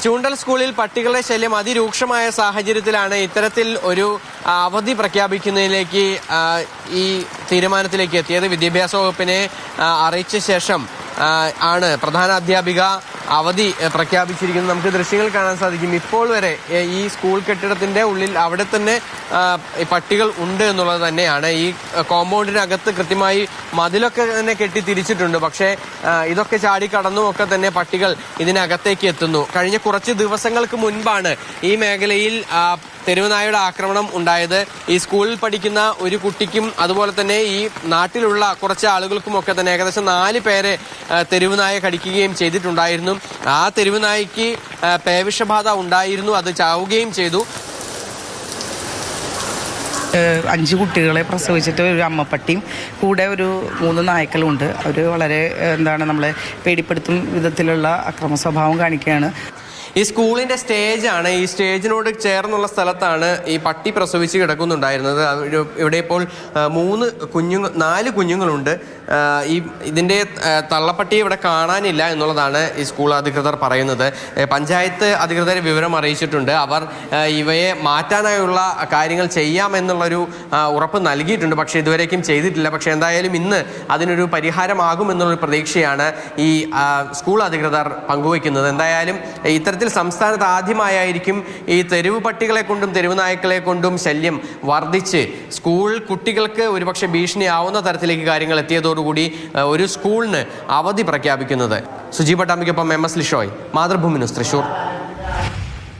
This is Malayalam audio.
ചൂണ്ടൽ സ്കൂളിൽ പട്ടികളുടെ ശല്യം അതിരൂക്ഷമായ സാഹചര്യത്തിലാണ് ഇത്തരത്തിൽ ഒരു അവധി പ്രഖ്യാപിക്കുന്നതിലേക്ക് ഈ തീരുമാനത്തിലേക്ക് എത്തിയത്. വിദ്യാഭ്യാസ വകുപ്പിനെ അറിയിച്ച ശേഷം ആണ് പ്രധാന അധ്യാപിക അവധി പ്രഖ്യാപിച്ചിരിക്കുന്നത്. നമുക്ക് ദൃശ്യങ്ങൾ കാണാൻ സാധിക്കും. ഇപ്പോൾ വരെ ഈ സ്കൂൾ കെട്ടിടത്തിന്റെ ഉള്ളിൽ അവിടെ തന്നെ പട്ടികൾ ഉണ്ട് എന്നുള്ളത് തന്നെയാണ്. ഈ കോമ്പൗണ്ടിനകത്ത് കൃത്യമായി മതിലൊക്കെ തന്നെ കെട്ടി തിരിച്ചിട്ടുണ്ട്. പക്ഷേ ഇതൊക്കെ ചാടിക്കടന്നും ഒക്കെ തന്നെ പട്ടികൾ ഇതിനകത്തേക്ക് എത്തുന്നു. കഴിഞ്ഞ കുറച്ച് ദിവസങ്ങൾക്ക് മുൻപാണ് ഈ മേഖലയിൽ തെരുവുനായയുടെ ആക്രമണം ഉണ്ടായത്. ഈ സ്കൂളിൽ പഠിക്കുന്ന ഒരു കുട്ടിക്കും അതുപോലെ തന്നെ ഈ നാട്ടിലുള്ള കുറച്ച് ആളുകൾക്കുമൊക്കെ തന്നെ ഏകദേശം 4 പേരെ തെരുവുനായ കടിക്കുകയും ചെയ്തിട്ടുണ്ടായിരുന്നു. ആ തെരുവുനായ്ക്ക് പേവിഷബാധ ഉണ്ടായിരുന്നു, അത് ചാവുകയും ചെയ്തു. 5 കുട്ടികളെ പ്രസവിച്ചിട്ട് ഒരു അമ്മപ്പട്ടിയും കൂടെ ഒരു 3 നായ്ക്കളുണ്ട്. അവർ വളരെ നമ്മളെ പേടിപ്പെടുത്തും വിധത്തിലുള്ള അക്രമ സ്വഭാവം കാണിക്കുകയാണ്. ഈ സ്കൂളിന്റെ സ്റ്റേജാണ്. ഈ സ്റ്റേജിനോട് ചേർന്നുള്ള സ്ഥലത്താണ് ഈ പട്ടി പ്രസവിച്ച് കിടക്കുന്നുണ്ടായിരുന്നത്. ഇവിടെ ഇപ്പോൾ 4 കുഞ്ഞുങ്ങളുണ്ട്. ഇതിന്റെ തള്ളപ്പട്ടിയെ ഇവിടെ കാണാനില്ല എന്നുള്ളതാണ് ഈ സ്കൂൾ അധികൃതർ പറയുന്നത്. പഞ്ചായത്ത് അധികൃതരെ വിവരം അറിയിച്ചിട്ടുണ്ട്. അവർ ഇവയെ മാറ്റാനായുള്ള കാര്യങ്ങൾ ചെയ്യാമെന്നുള്ളൊരു ഉറപ്പ് നൽകിയിട്ടുണ്ട്. പക്ഷേ ഇതുവരേക്കും ചെയ്തിട്ടില്ല. പക്ഷേ എന്തായാലും ഇന്ന് അതിനൊരു പരിഹാരമാകുമെന്നുള്ളൊരു പ്രതീക്ഷയാണ് ഈ സ്കൂൾ അധികൃതർ പങ്കുവയ്ക്കുന്നത്. എന്തായാലും ഇത്തരത്തിൽ സംസ്ഥാനത്ത് ആദ്യമായായിരിക്കും ഈ തെരുവ് പട്ടികളെ കൊണ്ടും തെരുവ് നായ്ക്കളെ കൊണ്ടും ശല്യം വർദ്ധിച്ച് സ്കൂൾ കുട്ടികൾക്ക് ഒരുപക്ഷെ ഭീഷണിയാവുന്ന തരത്തിലേക്ക് കാര്യങ്ങൾ എത്തിയതോടുകൂടി ഒരു സ്കൂളിന് അവധി പ്രഖ്യാപിക്കുന്നത്. സുജി പട്ടാമ്പിക്കൊപ്പം MS ലിഷോയ്, മാതൃഭൂമി ന്യൂസ്, തൃശൂർ.